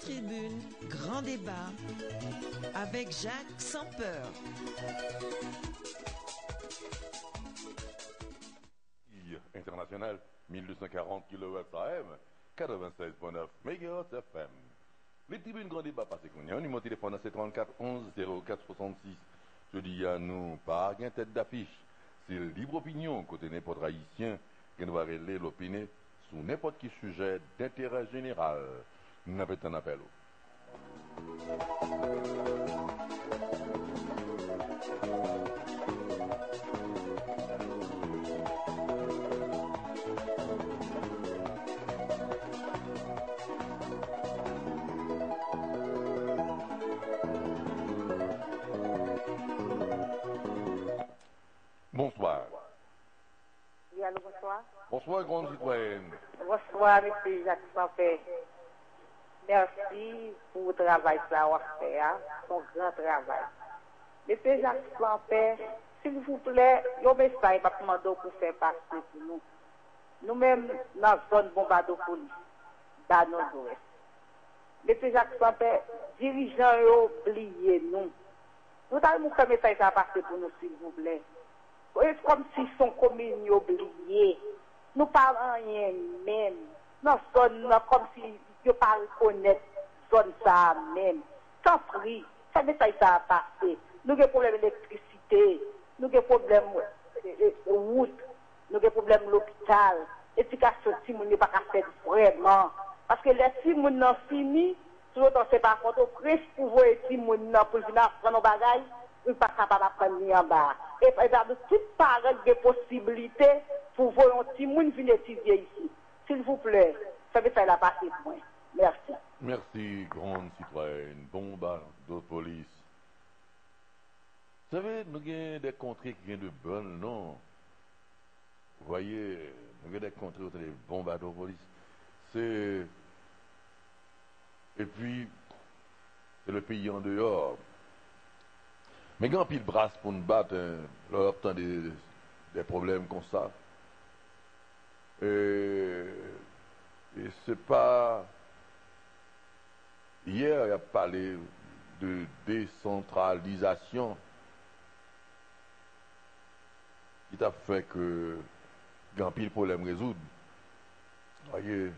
Tribune, grand débat avec Jacques Sans Peur. International, 1240 kHz AM, 96.9 MHz FM. Les tribunes grand débat passé qu'on y a, numéro de téléphone c'est 34 11 04 66. Je dis à nous, pas gain tête d'affiche. C'est libre opinion côté n'importe haïtien qui nous va régler l'opinion sur n'importe quel sujet d'intérêt général. Nous avons un appel. Bonsoir. Oui, allô, bonsoir. Bonsoir, grande citoyenne. Bonsoir, monsieur Jacques Sampé. Merci pour le travail que vous avez fait, son grand travail. Monsieur Jacques Sampé, s'il vous plaît, le message va demander pour faire passer pour nous. Nous-mêmes, dans la zone bombardée de police, dans nord-ouest. Monsieur Jacques Sampé, dirigeants ont oublié nous. Nous allons faire un message à passer pour nous, s'il vous plaît. C'est comme si son commune oublié. Nous parlons rien même. Nous sommes comme si je ne pas reconnaître zone ça même. Sans prix, ça message ça a passé. Nous avons des problèmes d'électricité, nous avons des problèmes de route, nous avons des problèmes de l'hôpital. L'éducation si nous n'est pas faire vraiment. Parce que les si nous n'ont fini, tout le temps c'est pas contre presque pour voir si nous n'ont pour venir apprendre nos bagages. Nous ne sommes pas capables d'apprendre en bas. Et dans toutes pareilles de possibilités pour voir un petit monde venir étudier ici. S'il vous plaît, ça veut faire la partie pour moi. Merci. Merci, grande citoyenne. Bombarde de police. Vous savez, nous avons des contrées qui viennent de bonnes, non? Vous voyez, nous avons des contrées où des bombardes de police. C'est. Et puis, c'est le pays en dehors. Mais quand pile brasse pour nous battre, leur temps des problèmes comme ça. Et c'est pas. Hier, il a parlé de décentralisation qui a fait que grand pile problème résoudre. Vous voyez,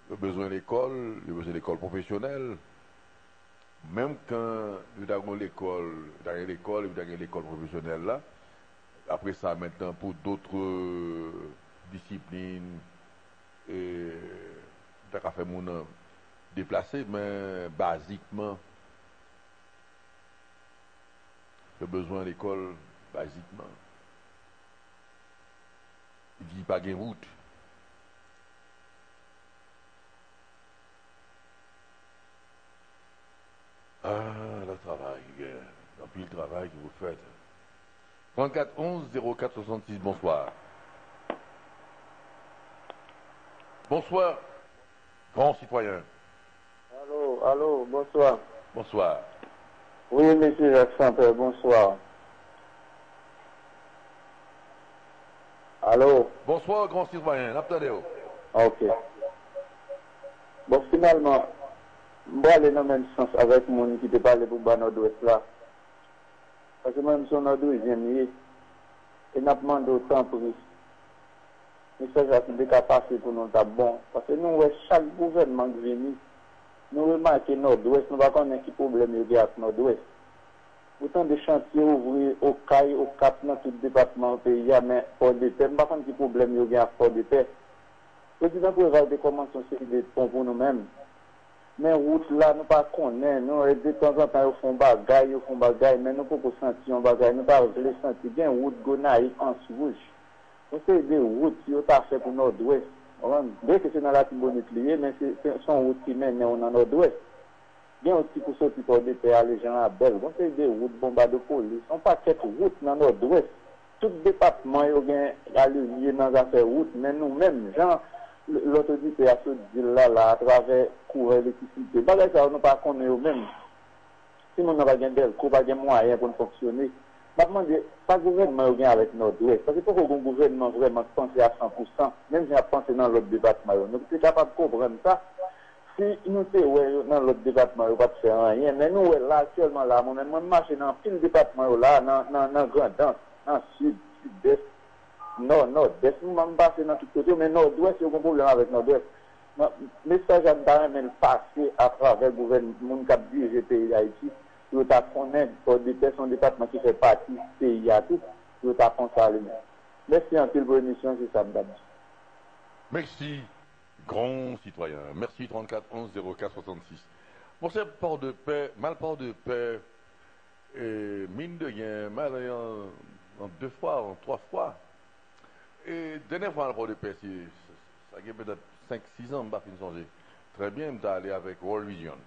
le besoin d'école, le besoin d'école professionnelle. Même quand vous avez l'école professionnelle là, après ça maintenant pour d'autres disciplines, et vous avez fait mon déplacer, mais basiquement, le besoin d'école, basiquement, il n'y a pas de route. Ah, le travail, et puis le travail que vous faites. 34 11 04 66, bonsoir. Bonsoir, grand citoyen. Allô, bonsoir. Bonsoir. Oui, monsieur Jacques Sampé, bonsoir. Allô? Bonsoir, grand citoyen, attendez-vous. Ok. Bon, finalement, moi, aller dans le même sens avec mon qui te parle pour le nord-ouest là. Parce que même son nord-ouest, j'aime mieux. Et n'a pas demandé autant pour lui. Mais ça, j'ai qu'à passer pour nous, c'est bon. Parce que nous, chaque gouvernement qui vient, nous remarquons nord-ouest, nous ne connaissons pas quel problème il y a avec nord-ouest. Autant de chantiers ouverts au CAI, au CAP, dans tout le département du pays, mais Port de Paix, nous ne connaissons pas quel problème il y a avec Port de Paix. Le président président de commencer une série de ponts pour nous-mêmes. Mais route là, nous ne connaissons pas. Nous, de temps en temps, ils font bagaille, mais nous ne pouvons pas sentir un bagaille. Nous ne pouvons pas sentir. Il y a une route Gonaï en rouge. C'est des routes qui ont fait pour le nord-ouest. Dès que c'est dans la Tibonite liée, mais c'est son route qui mène dans le nord-ouest. Bien aussi pour sortir pour des pays, les gens à Belle. C'est des routes bombardées de police. On pas quelques routes dans le nord-ouest. Tout département, il y a lié dans la route, mais nous-mêmes, gens, l'autorité a ce deal-là, à travers courant l'électricité. Bagay ça, nous pas connaître eux-mêmes. Si nous n'avons pas de delco, pas de moyens pour fonctionner, je demande pas de gouvernement avec Nord-Ouest. Parce que pour qu'un gouvernement vraiment pense à 100%, même si on pense dans l'autre département, nous sommes capables de comprendre ça. si nous sommes dans l'autre département, on ne va pas faire rien. Mais nous, là, actuellement, là, moi-même, je marche dans tout le département, là, dans Grand Danse, dans le sud, sud-est, nord, nord-est. Nous sommes passés dans tout côté, mais nord-ouest, il y a un problème avec nord-ouest. Le message à me passer à travers le gouvernement qui a dirigé le pays d'Haïti, pour connaître son département qui fait partie du pays à tout, pour faire ça lui-même. Merci en pile pour l'émission, c'est ça, madame. Merci, grand citoyen. Merci 34 11 04 66. Bon, c'est port de paix, mal port de paix, et mine de rien, mal en 2 fois, en 3 fois. Et dernière fois, le port de paix, ça a peut-être 5-6 ans, je ne sais pas. Très bien, je suis allé avec World Vision.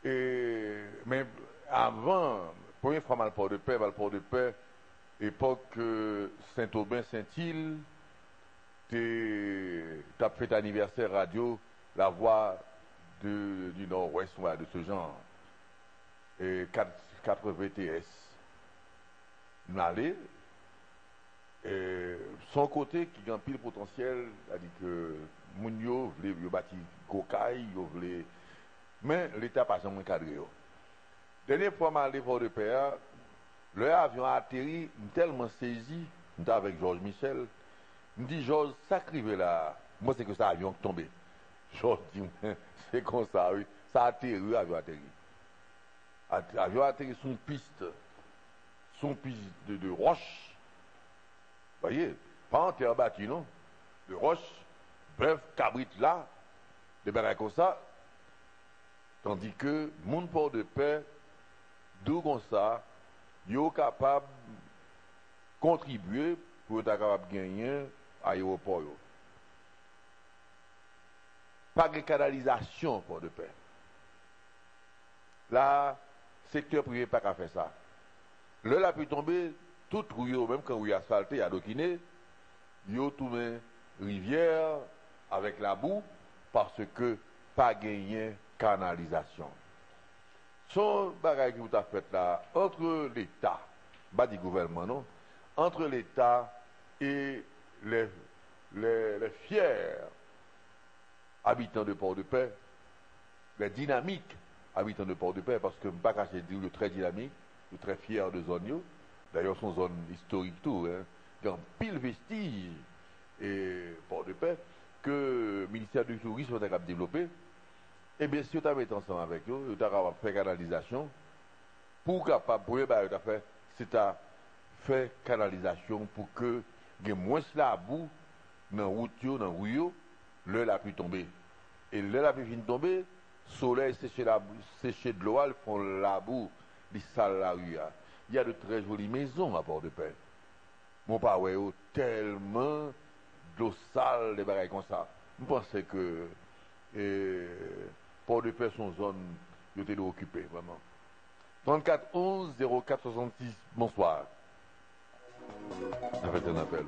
Mais avant, première fois, mal port de paix, époque Saint-Aubin, Saint-Île, tu as fait anniversaire radio, la voix du Nord-Ouest, de ce genre, et 4 VTS. Nous allons, son côté qui a un pile potentiel, c'est-à-dire que Mounio voulait bâtir Cocaille, voulait, mais l'État n'a pas jamais encadré. Dernière fois, je suis allé voir le père. Le avion a atterri, tellement saisi, avec Georges Michel. Je me dis, Georges, ça crive là. Moi, c'est que ça avion tombé. Georges dit, c'est comme ça, oui. Ça a atterri, l'avion a atterri. L'avion a atterri sur une piste de roche. Vous voyez, pas en terre battue, non. De roche, bœuf, cabrit là, des barrages comme ça. Tandis que, mon port de paix, d'où comme ça, yo capable de contribuer pour être capable de gagner à l'aéroport. Pas de canalisation pour de paix. Là, secteur privé pas qu'à faire ça. Le la pu tomber, tout rouillé, même quand il y a asphalté, il y a doquiné, yo tourné rivière avec la boue parce que pas gagné canalisation. Son bagage que vous avez fait là, entre l'État, pas du gouvernement, non, entre l'État et les fiers habitants de Port-de-Paix, les dynamiques habitants de Port-de-Paix, parce que je ne peux pas dire le très dynamique, le très fier de zone. D'ailleurs, son zone historique tout, hein, il y a un pile vestige et Port-de-Paix que le ministère du Tourisme a capable de développer. Eh bien, si vous avez ensemble avec eux, vous avez fait canalisation, pour capable, c'est à faire canalisation pour que il y ait moins la boue dans la route, dans le rouillot, l'eau a pu tomber. Et l'eau a pu tomber, le soleil sécher de l'eau, ils font la boue, ils salent la rue. Il y a de très jolies maisons à Port-de-Paix. Mon père, tellement d'eau sale, des bagailles comme ça. Je pense que Port-de-Paix, son zone, il était occupé, vraiment. 34 11 04 66, bonsoir. Avec un appel.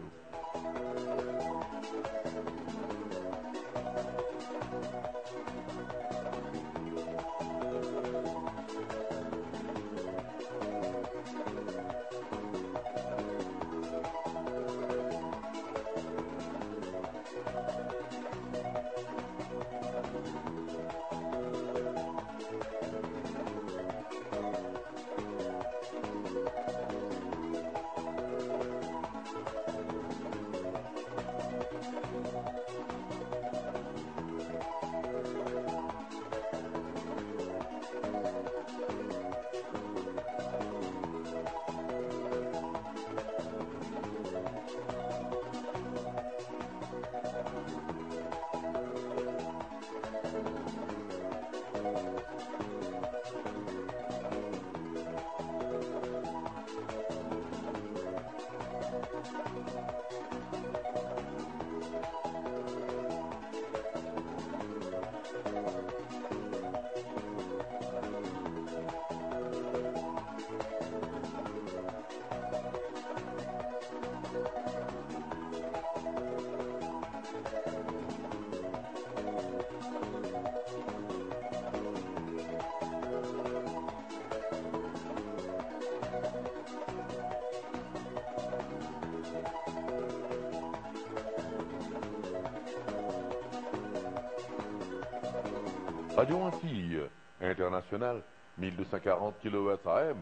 Radio Antilles International, 1240 kHz AM,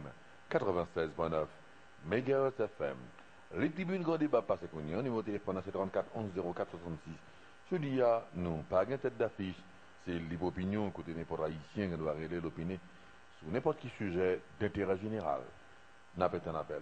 96.9 MHz FM. Les tribunes grand débat passé qu'on y a, numéro de téléphone c'est 34 11 04 66. Je dis à non, pas une tête d'affiche, c'est libre opinion côté n'importe haïtien qui doit régler l'opinion sur n'importe quel sujet d'intérêt général. N'a pas un appel.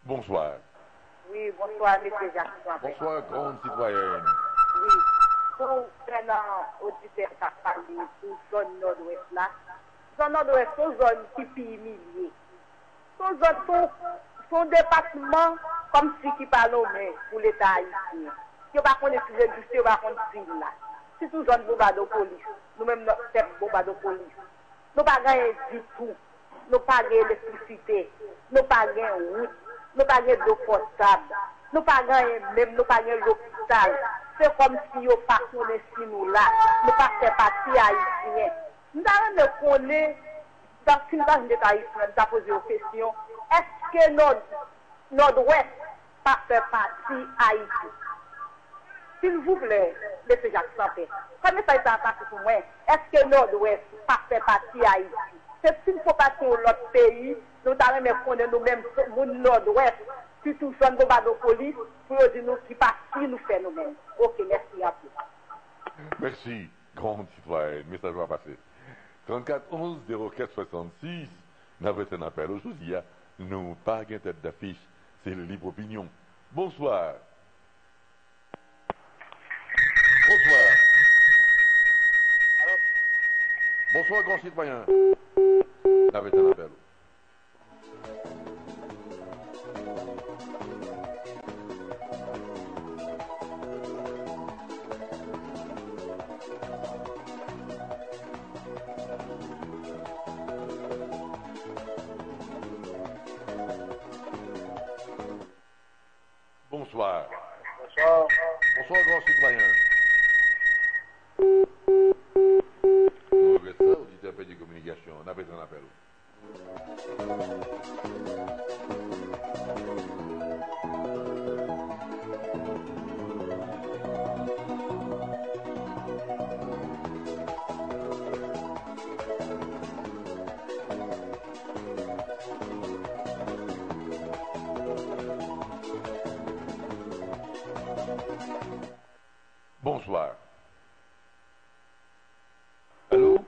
Bonsoir. Oui, bonsoir, M. Jackson. Bonsoir, grande citoyenne. Oui, son prenant auditeur qui a parlé pour zone nord-ouest là. Zone nord-ouest, son zone qui est humiliée. Son département comme si qui parle au maire pour l'État haïtien. Si on va connaître si justice, on va connaître si là. Si tout zone Bobado police, nous-mêmes notre tête Bobado police. Nous pas gagner du tout. Nous pas gagner l'électricité. Nous pas gagner route. Nous pas gagner d'eau potable. Nous pas gagner même, nous pas gagner l'hôpital. C'est comme si on pas connaît si nous là. Nous pas fait partie haïtienne. Nous avons connaître dans une base d'État haïtien, nous avons posé une question. Est-ce que Nord-Ouest pas fait partie Haïti? S'il vous plaît, M. Jacques Sampé, comment ça est passé pour moi? Est-ce que Nord-Ouest pas fait partie Haïti? C'est s'il faut passer dans l'autre pays, nous avons connaître nous-mêmes, nous Nord-Ouest, surtout sur nos police, pour dire nous qui partie nous fait nous-mêmes. Ok, merci à vous. Merci, grande citoyenne. Message va passer. 34 11 04 66. N'avait un appel aujourd'hui. Nous pas une tête d'affiche. C'est le libre opinion. Bonsoir. Bonsoir. Bonsoir, grand citoyen. N'avait un appel. Bonsoir. Bonsoir. Bonsoir, grand citoyen. Nous regrettons ça, auditeur de communication. On avait un appel. Bonsoir. Allô?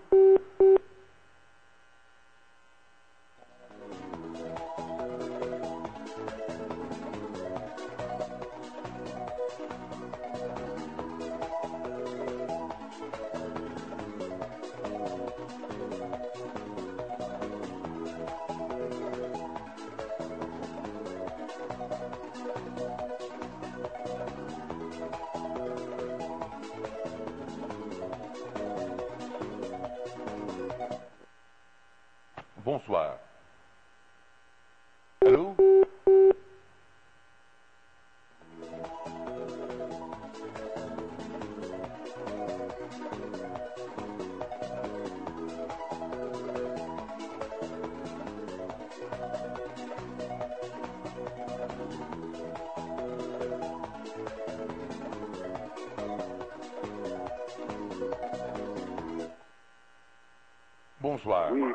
Bonsoir. Allô? Bonsoir. Oui.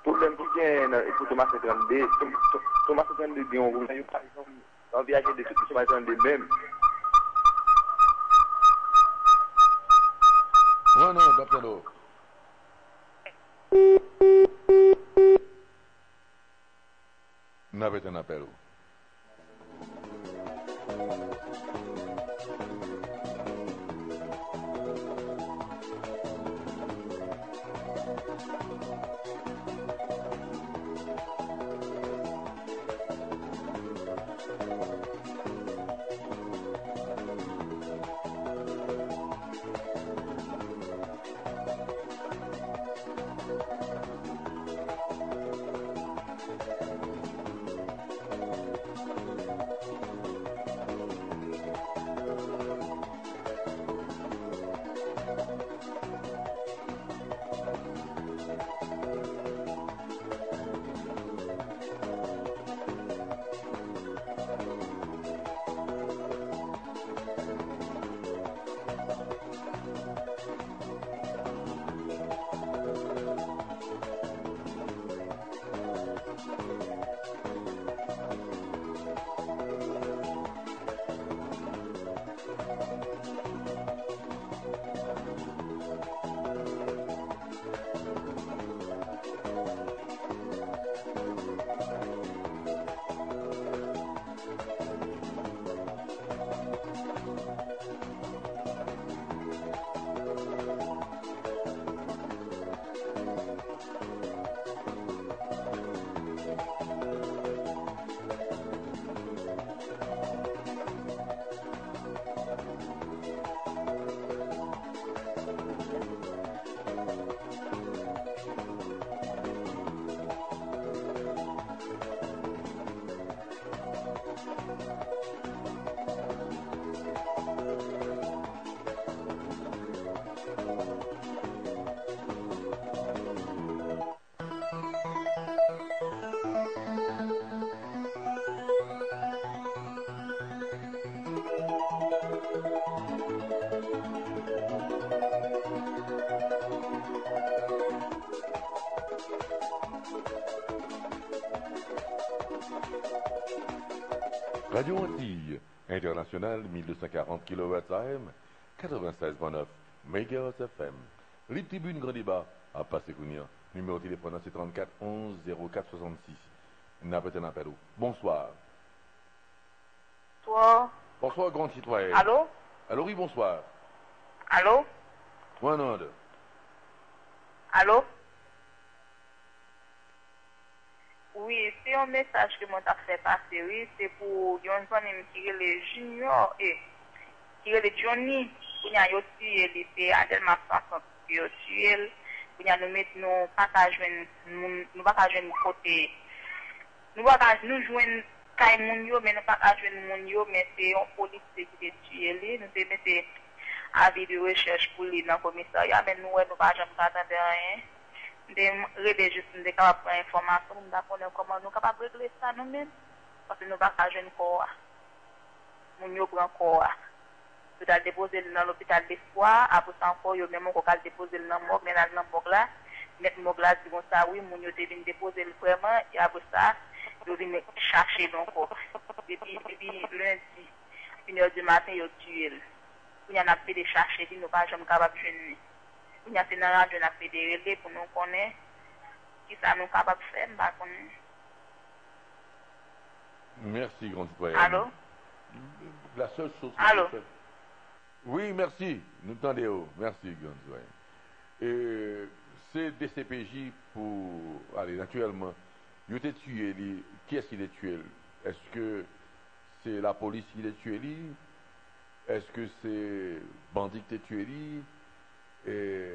Problème qui vient pour Thomas 32, Thomas 32 bien, on a eu par exemple un viager de Thomas 32 même. Non, non, docteur Lo. N'avait un appel. Radio Antilles International 1240 kHz AM, 96.9 MHz FM. Les tribunes Grand Débat à Passé-Kounia. Numéro de téléphone c'est 34 11 04 66. N'appelez pas. Bonsoir. Bonsoir. Bonsoir, grand citoyen. Allô? Allô, oui, bonsoir. Allô? Bon, Allô? Oui, c'est un message que moi t'ai fait passer, oui, c'est pour un jeune qui est le junior et qui est le Johnny, pour nous tuer l'épée à tellement façon pour tuer, pour nous mettre nous partager nous partager côté, nous partager nous joindre kay moun yo mais nous partager moun yo mais c'est un policier qui est tué lui, nous te mettre avis de recherche pour lui dans le commissariat, mais nous nous pas jamais attendre rien. De juste de capable prendre information nous d'accord comment nous capable régler ça nous même parce que nous pas jeune corps mon yo prend corps peut aller déposer dans l'hôpital d'Espoir après ça encore yo même on peut déposer dans morgue mais dans morgue là mettre morgue là dit comme ça oui mon yo te vinn déposer vraiment et après ça yo vinn chercher donc depuis lundi 1h du matin yo tué il y en a fait des chercher nous pas jamais capable joindre. Il y a une radio qui a fait des relais pour nous connaître qui ça nous capable de faire. Merci, grand citoyen. Allô? La seule chose que Allô? je fais. Oui, merci. Nous t'entendons. Merci, grand citoyen. C'est des CPJ pour. Allez, naturellement, il a tué. Qui est-ce qui l'a tué? Est-ce que c'est la police qui l'a tué? Est-ce que c'est bandit qui l'a tué? Et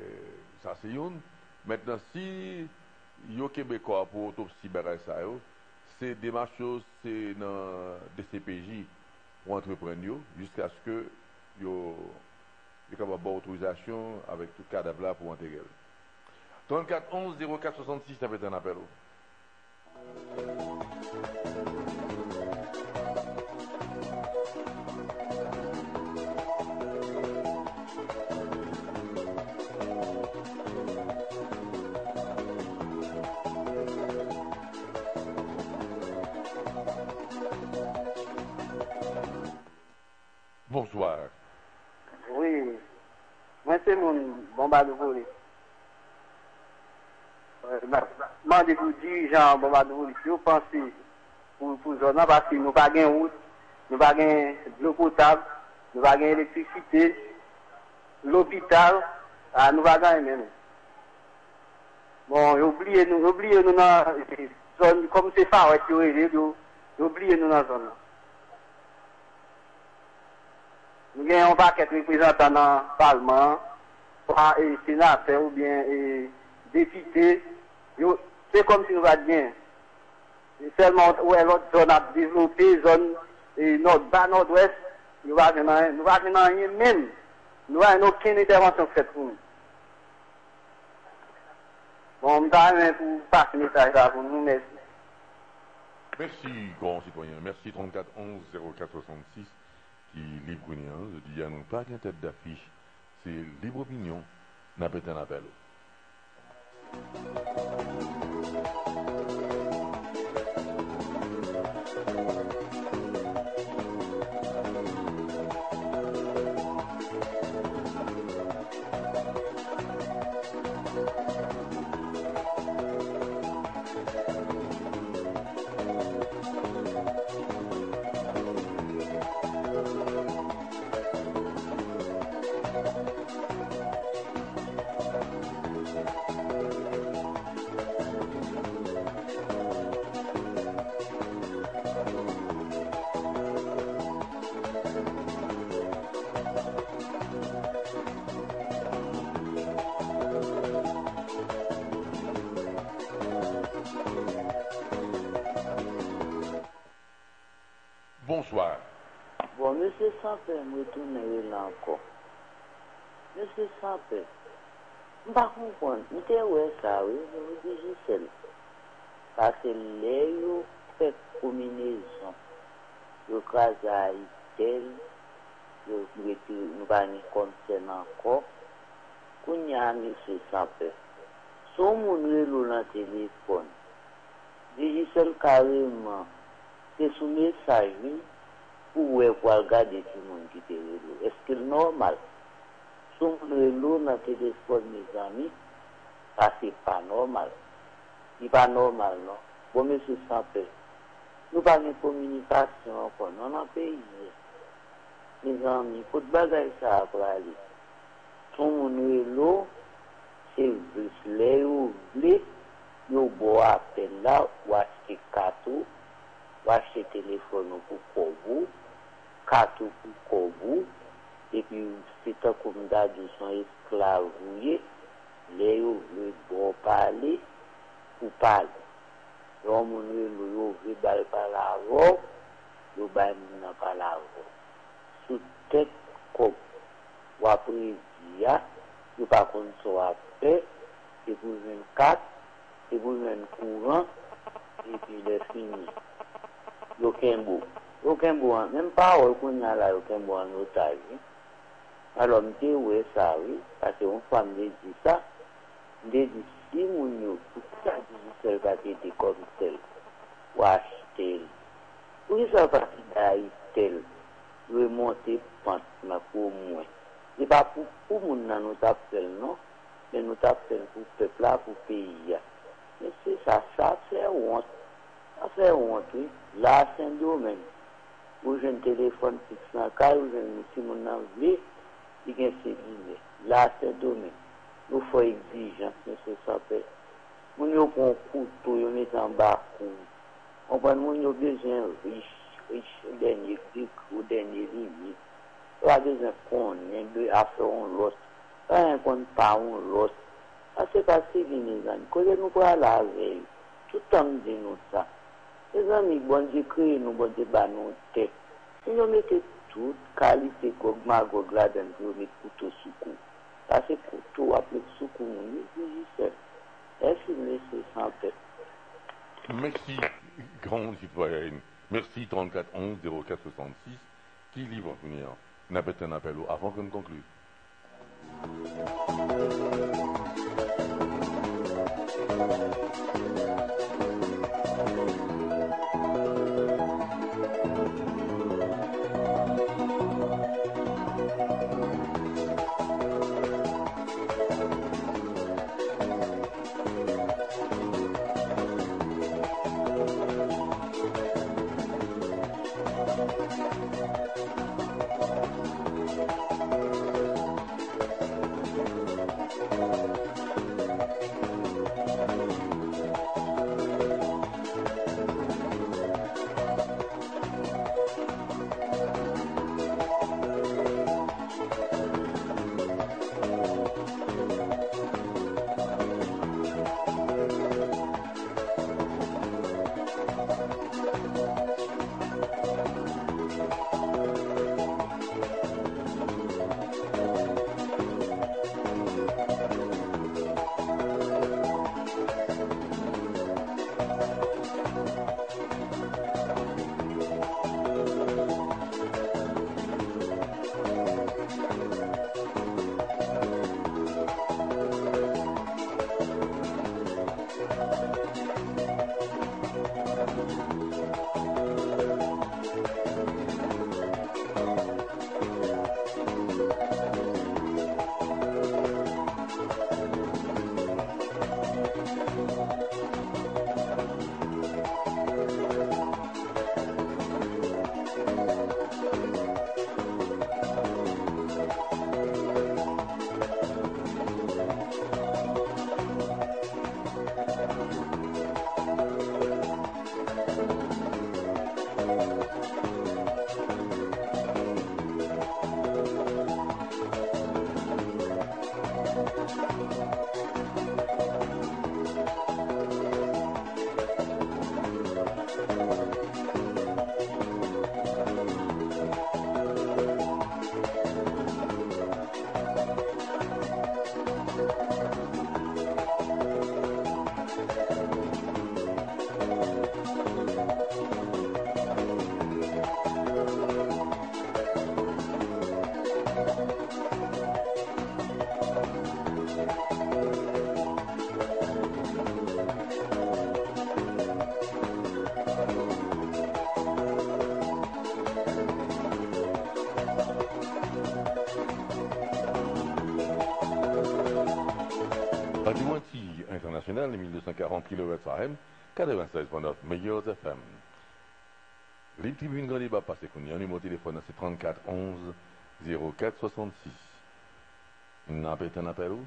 ça c'est une. Maintenant, si yo Québécois pour autopsie ça c'est des choses c'est dans des CPJ pour entreprendre jusqu'à ce que yo capable d'avoir autorisation avec tout cadavre là pour enterrer. 34 11 04 66 ça peut être un appel. Bonsoir. Oui. Moi, c'est mon bombardement de volée. Je vous dis, Jean, bombardement de volée, si vous pensez pour zone, parce que nous n'avons pas de route, nous n'avons pas de l'eau potable, nous n'avons pas d'électricité, l'hôpital, nous n'avons pas de bon, oubliez nous dans la zone, comme c'est ça, oubliez nous dans la zone. Nous avons un paquet de représentants dans le Parlement, sénateurs ou bien députés. C'est comme si nous allions bien. Seulement, où est l'autre zone à développer, zone nord-bas, nord-ouest, nous n'avons rien même. Nous n'avons aucune intervention faite pour nous. Bon, nous avons pour passer le message là pour nous, merci. Merci, grand citoyen. Merci, 34 11 04 66. Qui libre opinion, je dis à nous pas qu'une tête d'affiche, c'est libre opinion, n'a pas un appel. Bonsoir. Bon, monsieur Sampé, je retourne là encore. Monsieur Sampé, je ne comprends pas. Je suis ça, oui, je vous dis Gisèle. Parce que les gens fait combinaison. Ils crasent à Itel, ils ne pas concernent encore. Quand il y a monsieur Sampé, son moun relo dans téléphone. Digicel carrément, c'est sous message, pour regarder tout le monde qui te relo. Est-ce que c'est normal? Son moun relo dans téléphone, mes amis, ça c'est pas normal. C'est pas normal, non? Bon, monsieur Sampé, nous pas de communication encore, non, dans le pays. Mes amis, pour te bagailler ça pour aller. Son moun relo, c'est les oubliés. Yo bo appel là, ou acheter carte, ou acheter téléphone pour Kobo, carte pour Kobo, et puis c'est comme d'habitude son esclave, les yo veut bon parler, ou parler. Donc mon yo veut bailler par la robe, yo bailler mon par la robe. Sous tête comme, ou après dia, yo pas qu'on soit fait, et pour 24. Et vous avez un courant, et puis il est fini. Aucun bout, même pas qu'on a là, aucun bout en otage. Alors, je dis, oui, ça, oui, parce qu'une femme me dit ça, je dis, si mon yo, pour ça, je dis, ça été comme tel, ou acheter, oui, ça va être tel, remonter, pente, pour moi. C'est pas pour mon nous appelle, non, mais nous appelle pour le peuple là, pour le pays. Mais c'est ça fait honte. Ça fait honte, oui. Là, c'est un domaine. Où j'ai un téléphone fixe dans le cas, où j'ai un petit mon envie, il y a un séminaire. Là, c'est un domaine. Nous faut exigeant, monsieur Sapé. Nous avons un couteau, nous mettons en bas. On va nous avons besoin riche, dernier clic ou dernier limite. On a besoin qu'on ait à faire un lot. Pas qu'on pas un lot. C'est pas si bien, les amis. Quand nous parlons la veille, tout le temps dit nous ça. Les amis, bon Dieu crée nous, bon Dieu bat nous tête. Nous mettons toute qualité gogma gogla dans nous mettre couteau sous cou. Ça c'est couteau après sous cou, nous disons. Est-ce que nous laissons sans tête? Merci, grande citoyenne. Merci 34 11 04 66. Qui livre venir? N'a pas un appel avant que nous concluions. 1240 kHz AM, 96.9 MHz FM. Les petits buts grand débat passé qu'on y a, numéro de téléphone c'est 34 11 04 66. Un appel où?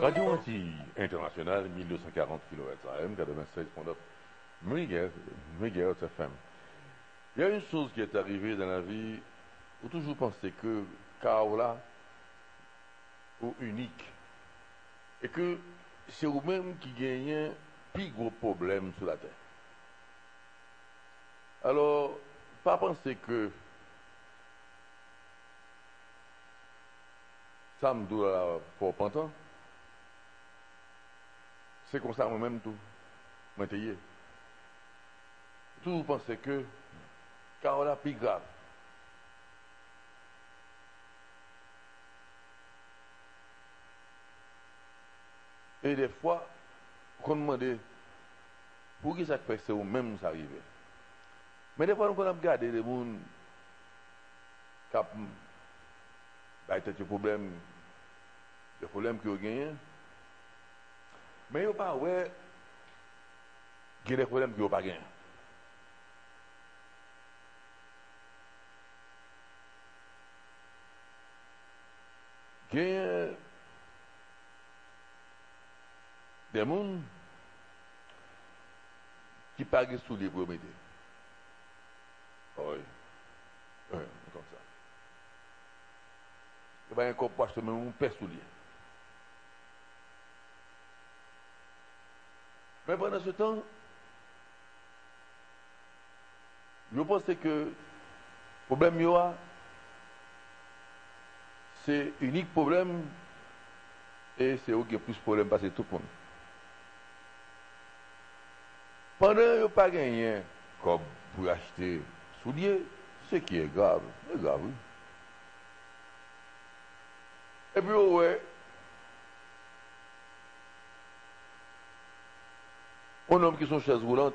Radio Antilles Internationale, 1240 kHz AM, 96.9 MHz FM. Il y a une chose qui est arrivée dans la vie, où toujours penser que Kaola est unique. Et que c'est vous-même qui gagnez le plus gros problème sur la terre. Alors, pas penser que ça me doit pour pantan. C'est comme ça moi-même tout. Moi t'ayé. Tout vous pensez que Carola plus grave. Et des fois, on demande pour qui ça fait c'est au même ça arrive. Mais des fois, on a regardé les gens qui ont des problèmes qu'ils ont gagnés. Mais il n'y a pas ouais, qu'il y a des problèmes qu'ils n'ont pas gagnés. Il y a des gens qui ne pas sous les prométhées. Oui, comme ça. Il y a un comportement où on pèse sous les. Mais pendant ce temps, je pense que le problème c'est unique problème et c'est eux qui ont plus de problème parce que tout le monde. Pendant que vous n'avez pas gagné comme pour acheter souliers, ce qui est grave, c'est grave. Oui. Et puis, ouais, un homme qui sont chaises roulantes,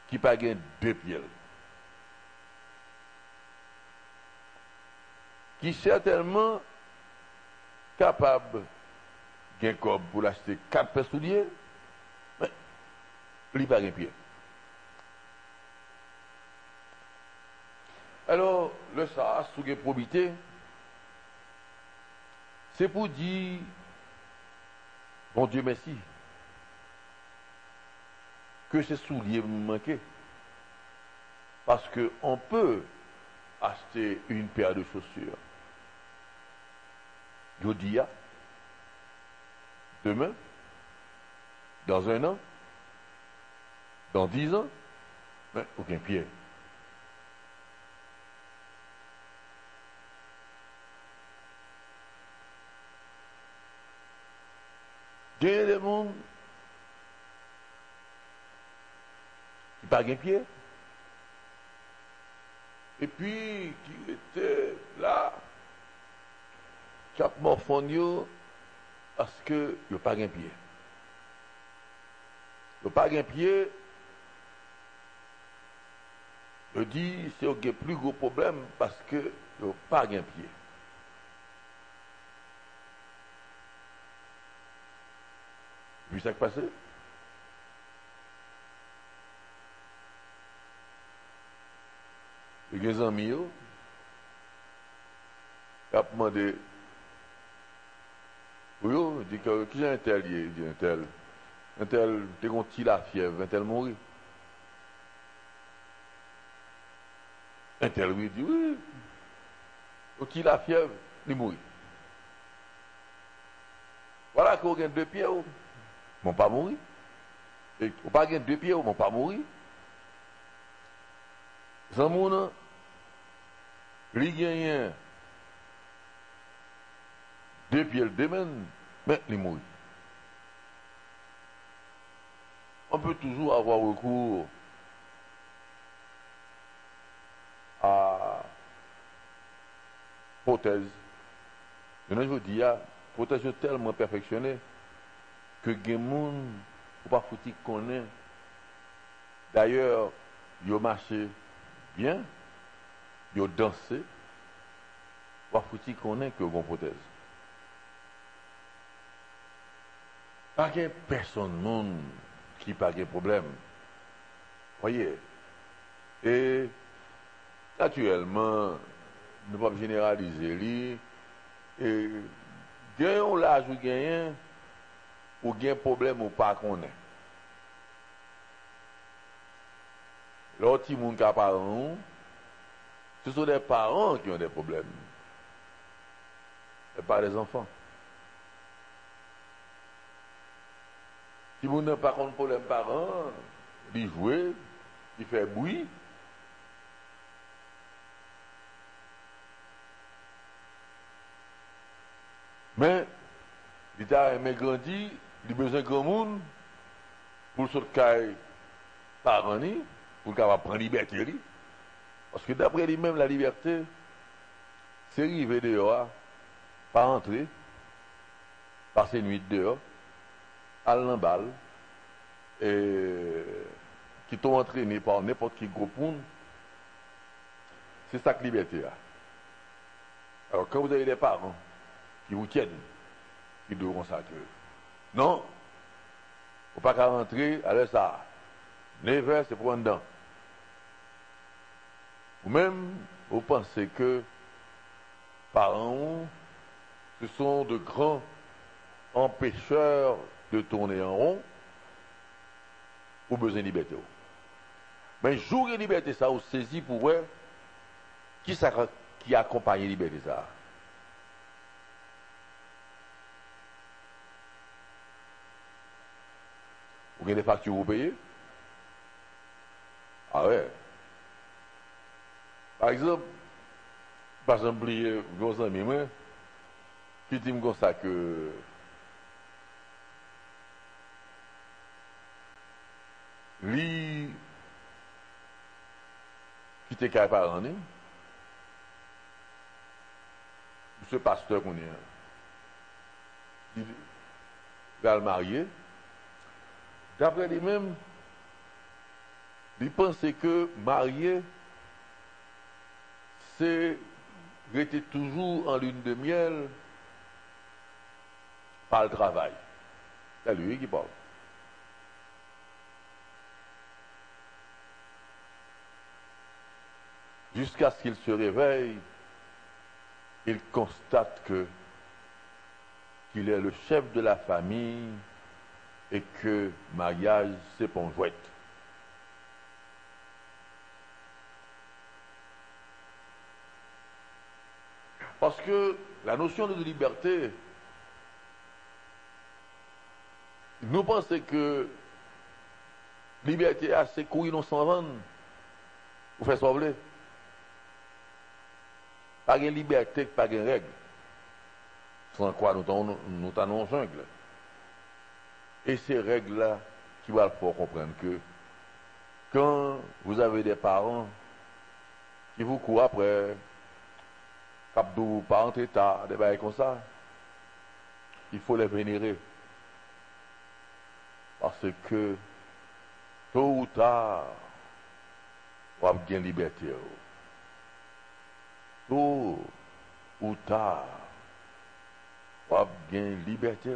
qui n'a pas gagné 2 pieds. Qui est certainement capable de gagner comme pour l'acheter 4 paires de souliers, mais il n'a pas gagné pied. Alors, le ça, sous la probité, c'est pour dire, bon Dieu merci, que ces souliers me manquaient. Parce qu'on peut acheter une paire de chaussures. Aujourd'hui, demain, dans 1 an, dans 10 ans, mais aucun pied. Il y a des gens qui n'ont pas de pied. Et puis, qui étaient là, qui ont morfonné parce qu'ils n'ont pas de pied. Ils n'ont pas de pied. Je dis, c'est le plus gros problème parce qu'ils n'ont pas de pied. Puis ça qui passe. Il y a des amis qui ont demandé, oui, il dit que qui est un tel, il dit un tel, t'es contre la fièvre, un tel mourir. Un tel, oui, il dit oui, qui la fièvre, il mourit. Voilà qu'on a 2 pieds, mon pas mourir. Et on pas 2 pieds, mon pas mourir. Zammouna, li gagne 2 pieds le domaine, mais il mourit. On peut toujours avoir recours à prothèse. Maintenant, je dis, prothèse est tellement perfectionnée que les gens ne pas foutre connaît. D'ailleurs, ils ont marché bien, ils ont dansé, pas foutre connaît que une prothèse. Pas que personne qui n'a pas de problème. Voyez. Et naturellement, nous ne pouvons pas généraliser. Et gagnons l'âge ou gagnons, ou gagnons problème ou pas qu'on est. L'autre petit monde qui a parents, ce sont des parents qui ont des problèmes. Et pas les enfants. Si vous n'avez pas de problème parents, ils jouent, ils font bruit. Mais, il a aimé grandir, il a besoin de grand monde pour se faire parents, pour qu'il prendre la liberté. Parce que d'après lui-même, la liberté, c'est arriver dehors, pas entrer, passer une nuit dehors, aller dans balle, et qui t'ont entraîné par n'importe qui groupe monde, c'est ça que la liberté a. Alors quand vous avez des parents qui vous tiennent, qui devront ça que non, il ne faut pas qu'à rentrer, allez ça, 9h c'est pour en dedans. Ou même, vous pensez que parents, ce sont de grands empêcheurs de tourner en rond, ou besoin de liberté. Mais jour et liberté, ça, vous saisi pour eux, qui accompagne la liberté, ça? Vous avez des factures vous payez? Ah ouais. Par exemple, vos amis, moi, qui disent comme ça que lui, qui était qu'à parler, ce pasteur qu'on est, il va le marier. D'après lui-même, il pensait que marier, c'est rester toujours en lune de miel par le travail. C'est lui qui parle. Jusqu'à ce qu'il se réveille, il constate qu'il est le chef de la famille et que mariage, c'est pour jouette. Parce que la notion de liberté, nous pensons que liberté, c'est courir dans son ventre ou faire sauver. Pas de liberté, pas de règle. Sans quoi nous t'en jungle. Et ces règles-là qui vont faire comprendre que quand vous avez des parents qui vous courent après, Capdou, pas en état, des bails comme ça, il faut les vénérer. Parce que tôt ou tard, on va gagner liberté. Tôt ou tard, on va gagner liberté.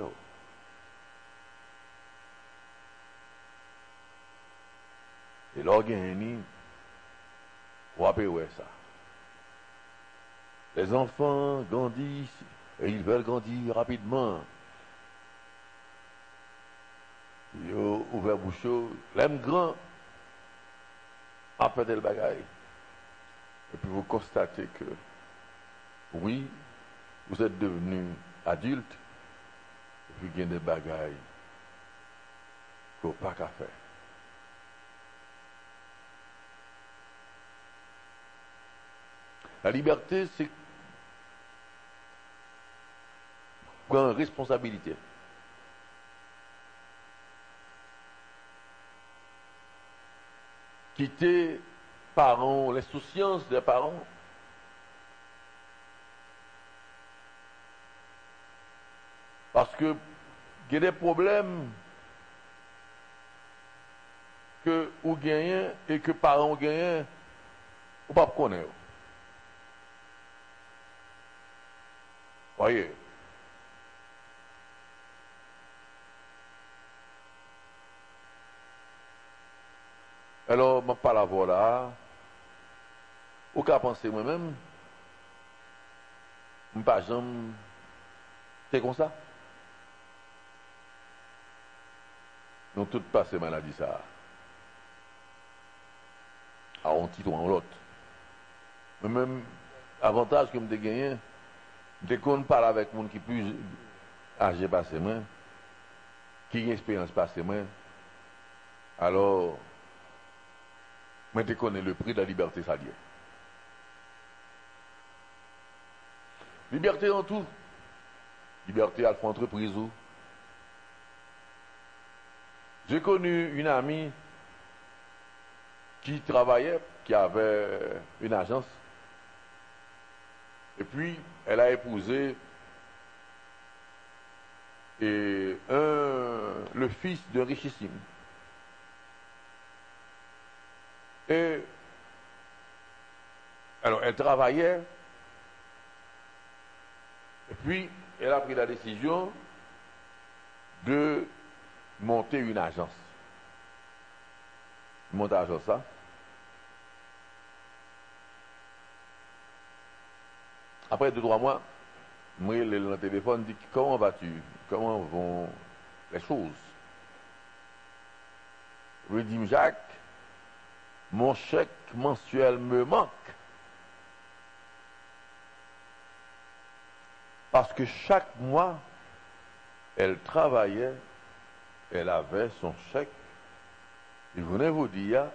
Et l'organisme, on va payer ça. Les enfants grandissent et ils veulent grandir rapidement. Ils ont ouvert bouche, l'aime grand, après le bagaille. Et puis vous constatez que, oui, vous êtes devenu adulte, puis il y a des bagailles qu'on n'a pas qu'à faire. La liberté, c'est prendre responsabilité. Quitter parents, l'insouciance des parents. Parce que il y a des problèmes que vous gagnez et que parents gagnent, vous ne pouvez pas connaître. Voyez. Alors, je ne pas la voilà. Ou qu'à penser moi-même, je ne pas jamais. C'est comme ça. Nous tous passons maladie ça. À un titre ou à l'autre. Mais même, avantage que je gagné, dès qu'on parle avec des gens qui sont plus âgés passé moi, qui ont une expérience passée moi, alors, je connais le prix de la liberté, ça dit. Liberté dans tout. Liberté à l'entreprise. J'ai connu une amie qui travaillait, qui avait une agence. Et puis, elle a épousé le fils d'un richissime. Et alors, elle travaillait, et puis elle a pris la décision de monter une agence. Monter l'agence, ça. Après 2-3 mois, moi, le téléphone dit comment vas-tu? Comment vont les choses? Je lui dis Jacques, mon chèque mensuel me manque. Parce que chaque mois, elle travaillait, elle avait son chèque. Je venais vous dire,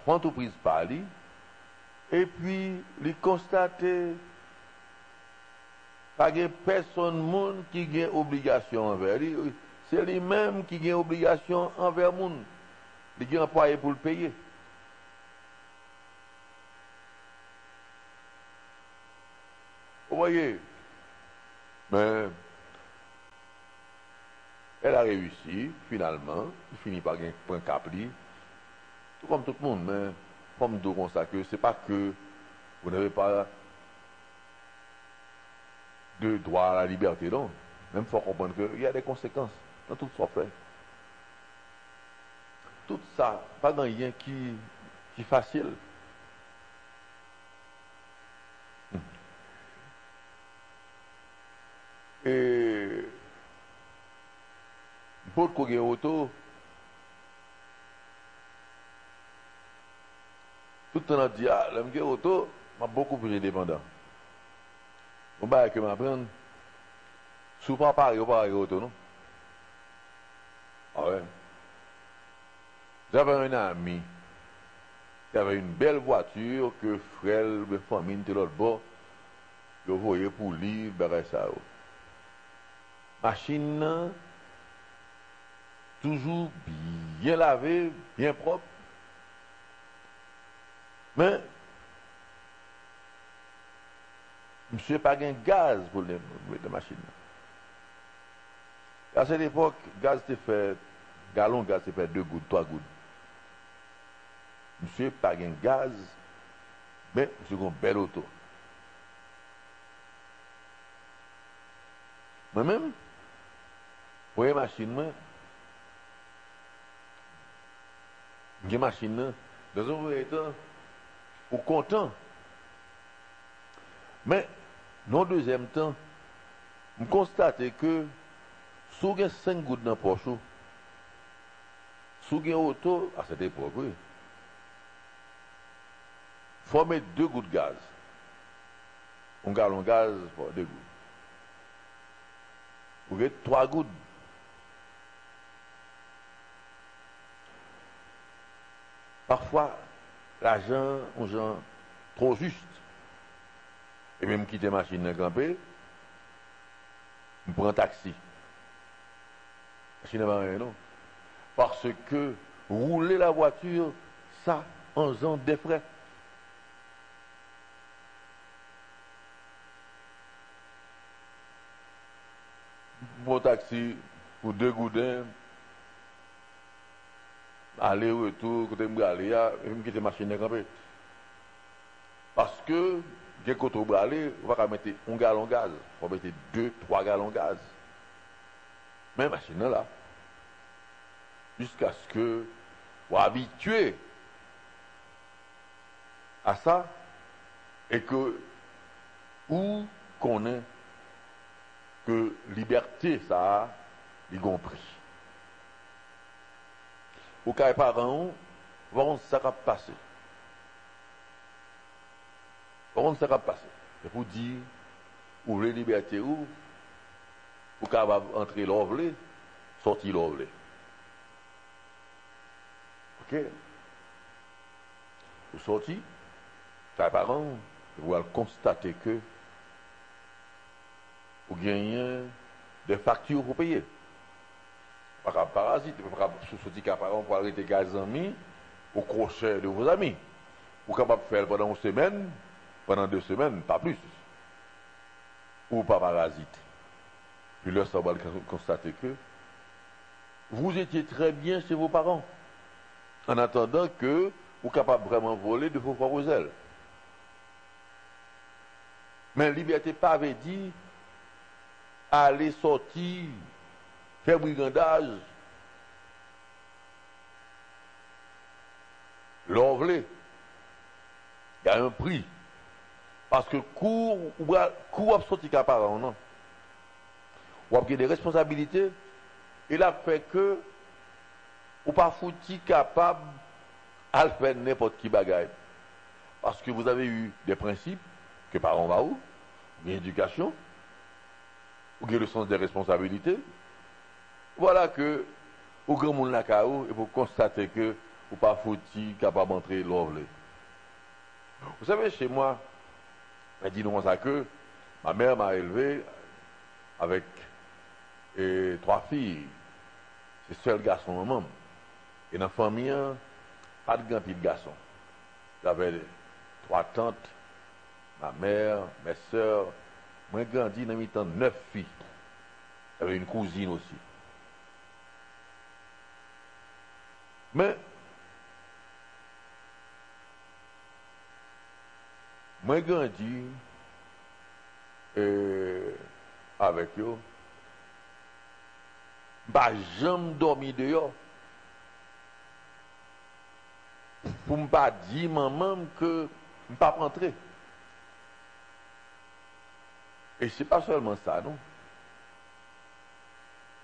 l'entreprise parlait, et puis, il constatait pas de personne qui a obligation envers lui. C'est lui-même qui a obligation envers le monde. Il a employé pour le payer. Vous voyez? Mais elle a réussi, finalement. Il finit par un capli. Tout comme tout le monde, mais comme nous comme ça, que c'est pas que vous n'avez pas de droit à la liberté, non. Même il faut comprendre qu'il y a des conséquences dans tout ce qu'on fait. Tout ça, pas dans rien qui est facile. Et pour qu'on ait auto, tout le temps on dit, ah, l'homme qui est auto, m'a beaucoup plus indépendant. On va que m'apprendre, souvent pareil auto, non? Ah ouais. J'avais un ami qui avait une belle voiture que frère, ma famille, de l'autre bord, je voyais pour lui, ça. Machine, toujours bien lavée, bien propre. Mais, monsieur n'a pas de gaz pour la machine. À cette époque, gaz était fait, gallon gaz était fait 2 gouttes, 3 gouttes. Monsieur n'a pas de gaz, mais monsieur a une belle auto. Moi-même, vous voyez la machine, j'ai une machine, dans un premier temps, ou content. Mais, dans le deuxième temps, je constate que si vous avez 5 gouttes dans la poche, si vous avez une auto, à cette époque, oui, il faut mettre 2 gouttes de gaz. Un gallon de gaz pour 2 gouttes. Vous avez 3 gouttes. Parfois, l'argent, on gens trop juste. Et même quitter la machine à camper, on prend un taxi. La machine n'a rien, non. Parce que rouler la voiture, ça, en faisant des frais. Bon taxi, pour 2 goudins, aller-retour, côté m'aller, même quitter la machine à camper. Parce que, dès qu'on trouve aller, on va mettre 1 gallon de gaz. On va mettre 2-3 gallons de gaz. Mais la machine là, jusqu'à ce que vous habituez à ça et que où qu'on ait que liberté, ça a y compris. Au cas par an, voir ça va passer. Voir ça va passer. Et pour dire, où les libertés où, pour capable entrer l'ovlé, sortir l'ovlé. Ok? Vous sortez, cas par an, vous allez constater que vous gagnez des factures pour payer. Pas de parasite, pas de sortir cas par an pour arrêter gaz amis au crochet de vos amis. Vous êtes capable de faire pendant 1 semaine, pendant 2 semaines, pas plus. Ou pas parasite. Puis là, ça va constater que vous étiez très bien chez vos parents, en attendant que vous êtes capable vraiment voler de vos propres ailes. Mais liberté pas avait dit aller sortir, faire brigandage, l'envelé. Il y a un prix. Parce que cours à sortir qu'à parent, non. Ou avez des responsabilités, et là fait que ou pas foutu capable à faire n'importe qui bagaille. Parce que vous avez eu des principes que parents va où, une éducation, ou le sens des responsabilités. Voilà que au grand monde la caou et vous constatez que ou pas foutu capable d'entrer l'envelé. Vous savez, chez moi, dis-nous ça que ma mère m'a élevé avec 3 filles. C'est seul garçon au monde. Et dans la famille, pas de grand petit garçon. J'avais 3 tantes, ma mère, mes soeurs. Moi, j'ai grandi dans mi-temps 9 filles. J'avais une cousine aussi. Mais, moi, j'ai grandi avec eux. Bah, jamais dormi dehors. Pour ne pas dire maman que je ne pas rentrer. Et ce n'est pas seulement ça, non.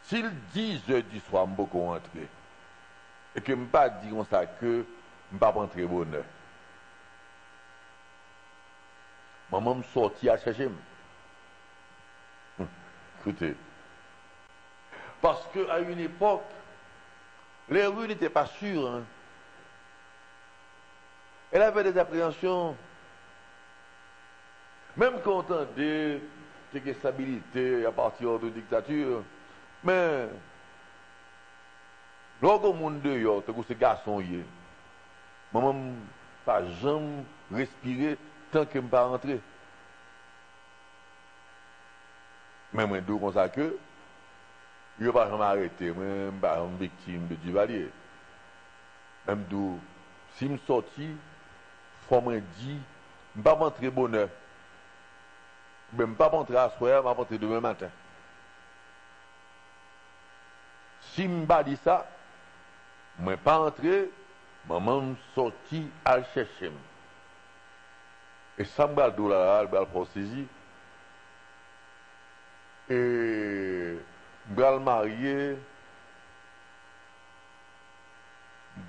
S'il 10 heures du soir, je ne peux pas rentrer. Et que je ne pas dire comme ça que je ne pas rentrer bonheur. Maman me sortit à chercher. Écoutez. Parce qu'à une époque, les rues n'étaient pas sûres. Hein. Elle avait des appréhensions. Même quand on entendait qu'il y a stabilité à partir de dictature, mais lorsqu'on monde dehors, c'est garçon y est. Maman n'a pas jamais respiré tant que je ne pas rentrer. Même moi, comme ça que je ne vais pas jamais arrêter. Moi, je ne suis pas une victime de Duvalier. Même d'où, si je sortis, il faut me dire, je ne vais pas rentrer bonheur. Je ne vais pas rentrer à soir, je vais rentrer demain matin. Si je ne pas dit ça, je ne vais pas rentrer, maman me sortit à chercher. Et ça me va le là, elle va le saisir. Et je vais le marier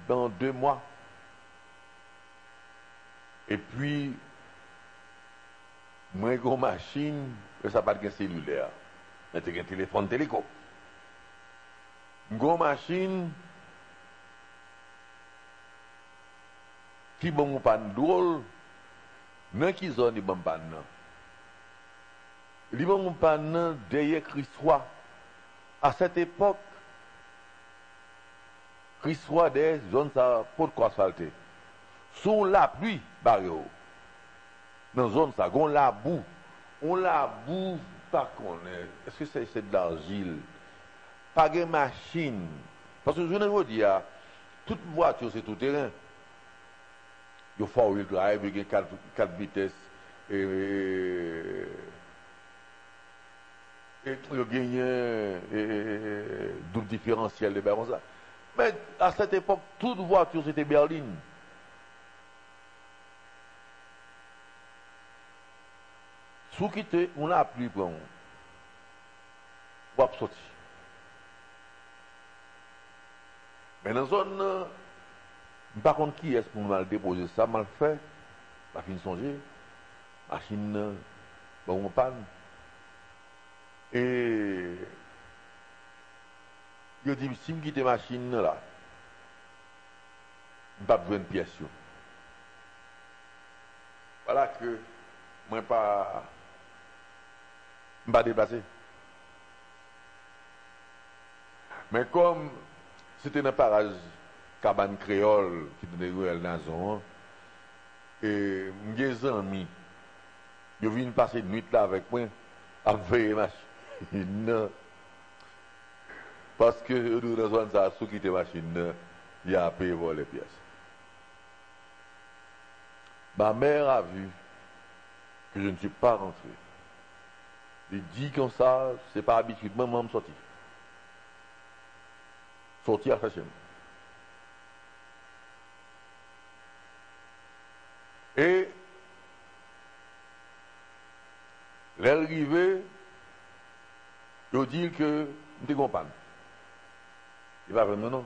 dans 2 mois. Et puis, moi, j'ai une machine, ça n'a pas de cellulaire. C'est un téléphone téléco. Une machine qui bon pas drôle, dans qui zone il bon pas non. Il bon pas non derrière Christois. À cette époque, Christois des zones ça pour quoi asphalter. Sous la pluie barrio. Dans zone ça, on la boue. On la boue pas connaît. Est-ce que c'est de l'argile? Pas de machine. Parce que je ne veux dire, toute voiture c'est tout terrain. Il faut 4-wheel drive, il y a 4 vitesses. Et il y a double différentiel de comme ça. Mais à cette époque, toute voiture c'était berline. Sous quitter, on l'a appris pour on va sortir. Mais dans la zone, par contre, qui est-ce pour mal déposer ça, mal fait, pas fin de songer, machine, bon, on panne. Et je dis, si je quitte la machine là, je n'ai pas besoin de pièces. Voilà que moi pas déplacé. Mais comme c'était un parage cabane créole qui était dans la zone, et mes amis, ils viennent passer une nuit là avec moi, à veiller machine. Parce que dans la zone, ça, ceux qui étaient machine, il y a payé pour les pièces. Ma mère a vu que je ne suis pas rentré. Il dit comme ça, c'est pas habitude, maman me sortir. Sortir à faire chez moi. Et l'arrivée, je dis que je ne comprends pas. Il va vraiment non.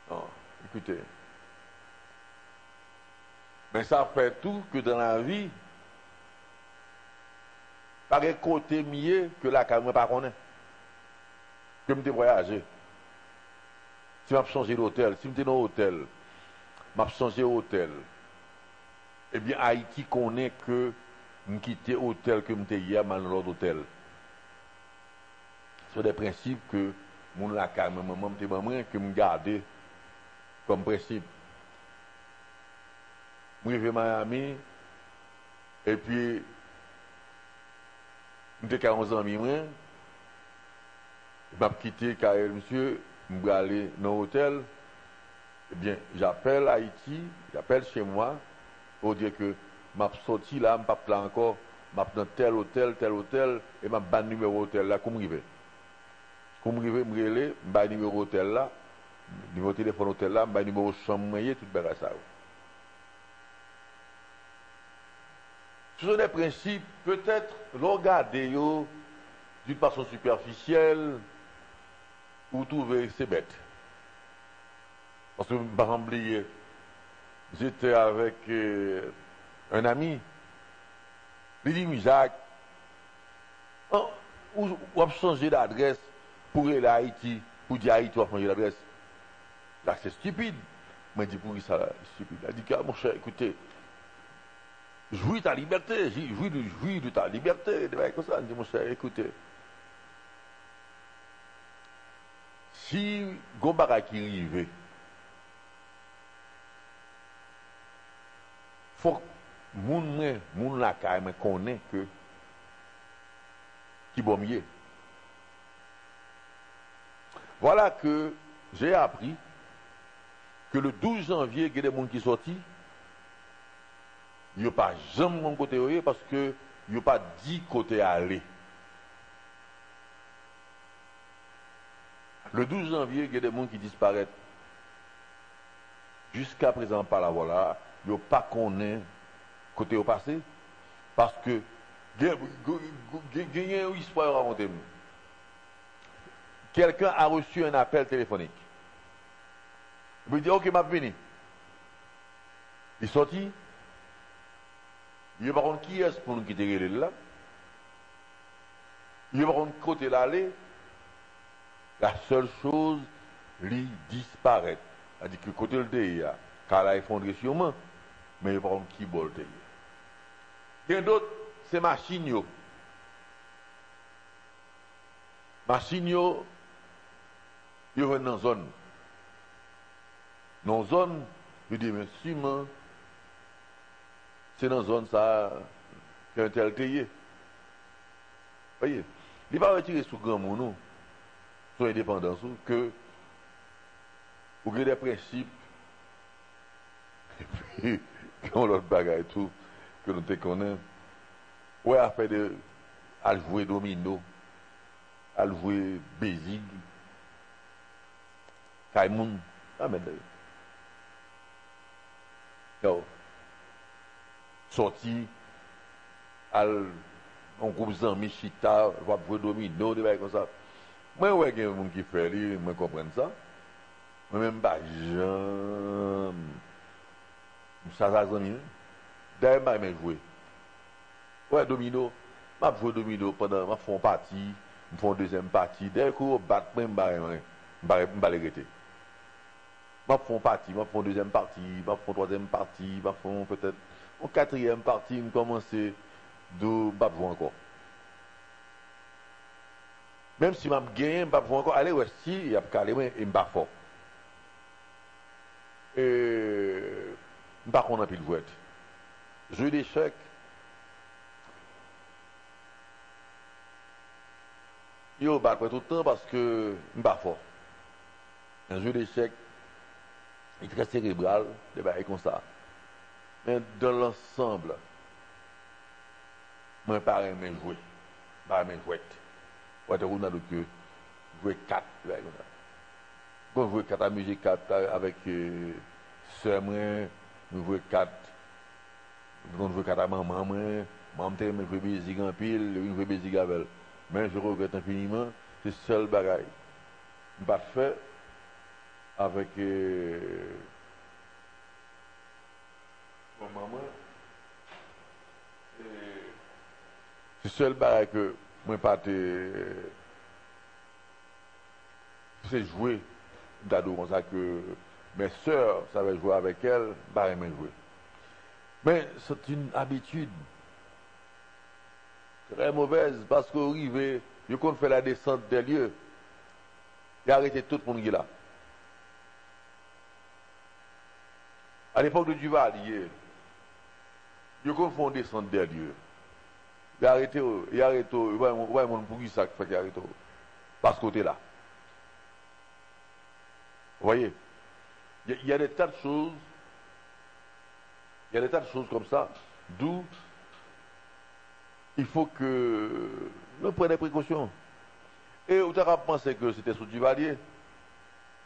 Non, écoutez. Mais ça fait tout que dans la vie, par un côté mieux que la caméra pas connaît. Que je voyager. Si je changé d'hôtel, si je dans l'hôtel, je changé d'hôtel. Eh bien, Haïti connaît que je quitte l'hôtel que je suis hier dans l'autre hôtel. C'est des principes que mon la caméra, que je garde comme principe. Je suis à Miami, et puis, je suis 40 ans, je vais quitter carrière, monsieur, je vais aller dans l'hôtel. Eh bien, j'appelle Haïti, j'appelle chez moi, pour dire que je suis sorti là, je ne suis pas là encore, je suis dans tel hôtel, et je suis dans le numéro hôtel là, comme je vais. Comme je vais, je vais dans le numéro hôtel là, numéro téléphone hôtel là, je vais numéro chambre, tout le ça. Ce sont des principes, peut-être, regarder d'une façon superficielle, ou trouver c'est bête. Parce que, par exemple, j'étais avec un ami, il dit, Jacques, on va changer d'adresse pour aller à Haïti, pour dire Haïti, on va changer d'adresse. Là, c'est stupide. Moi, je dis, pour qui ça, stupide? Il dit, mon cher, écoutez, jouis ta liberté, jouis de ta liberté, comme ça. Je dis, mon cher, écoutez, si Gombara qui arrive, faut que moun la me connaît que qui bon mieux. Voilà que j'ai appris que le 12 janvier, il y a des gens qui sont sortis. Il n'y a pas jamais mon côté parce que il n'y a pas 10 côtés à aller. Le 12 janvier, il y a des gens qui disparaissent. Jusqu'à présent, par là, voilà, il n'y a pas connaît côté au passé. Parce que il y a une histoire à raconter. Quelqu'un a reçu un appel téléphonique. Il me dit, ok, m'a venu. Il est sorti. Il n'y a pas contre qui est-ce pour nous quitter là. Il va contre côté l'aller, la seule chose, lui disparaît. C'est-à-dire que côté le DIA, car là, il effondré sûrement, mais il va contre qui bol DIA. Il y a d'autres, c'est machine yo. Machine yo, il va dans une zone. Dans une zone, il dit, mais sûrement, c'est dans une zone ça, qu'un tel TIE. Voyez, il va retirer sous grand monde, sur l'indépendance, que vous avez des principes, et puis, quand l'autre bagaille tout, que nous te connaissons, ouais, à faire de, à jouer domino, à jouer basic, Kaimoun, amen. Yo, sorti, on groupe d'amis chita, va jouer domino, des bails comme ça. Moi, ouais, il y a des gens qui font, moi, comprendre ça. Moi-même, pas jamais. Ça, ça, d'ailleurs, je vais jouer. Ouais, domino. Je vais jouer domino pendant, je fais une partie, je fais une deuxième partie. Dès que je bats, je vais l'arrêter. Je fais une partie, je fais une deuxième partie, je fais une troisième partie, je fais peut-être une quatrième partie, je commence de jouer encore. Même si je gagne, je vais jouer encore. Allez, ouais, si, il y a calé, et je vais fort. Et je ne sais pas qu'on a pu le jouer. Jeu d'échecs. Je bats tout le temps parce que je ne suis pas fort. Un jeu d'échecs est très cérébral, des bails comme ça. Mais dans l'ensemble, je ne pas aimer jouer. Je ne pas aimer jouer. Je vais jouer 4, des bails comme ça. Quand je joue 4 à musique 4 avec soeur, je joue 4. Quand je joue 4 à maman, maman me joue musique en pile, je joue musique avec elle. Mais je regrette infiniment, c'est le seul bagaille. Je ne pas fait avec mon maman. C'est le seul bagaille que je n'ai pas c'est jouer. D'ado comme ça que mes sœurs savaient jouer avec elle, bah elles m'ont joué. Mais c'est une habitude très mauvaise parce qu'au arrivé, je compte faire la descente des lieux, il a arrêté tout le monde qui est là. À l'époque de Duvalier, je compte faire une descente des lieux. Il a arrêté, ouais, mon pour qui ça fait qu'il a arrêté. Parce que côté là. Vous voyez, il y a des tas de choses, comme ça, d'où il faut que nous prenions des précautions. Et vous avez pensé que c'était sous Duvalier.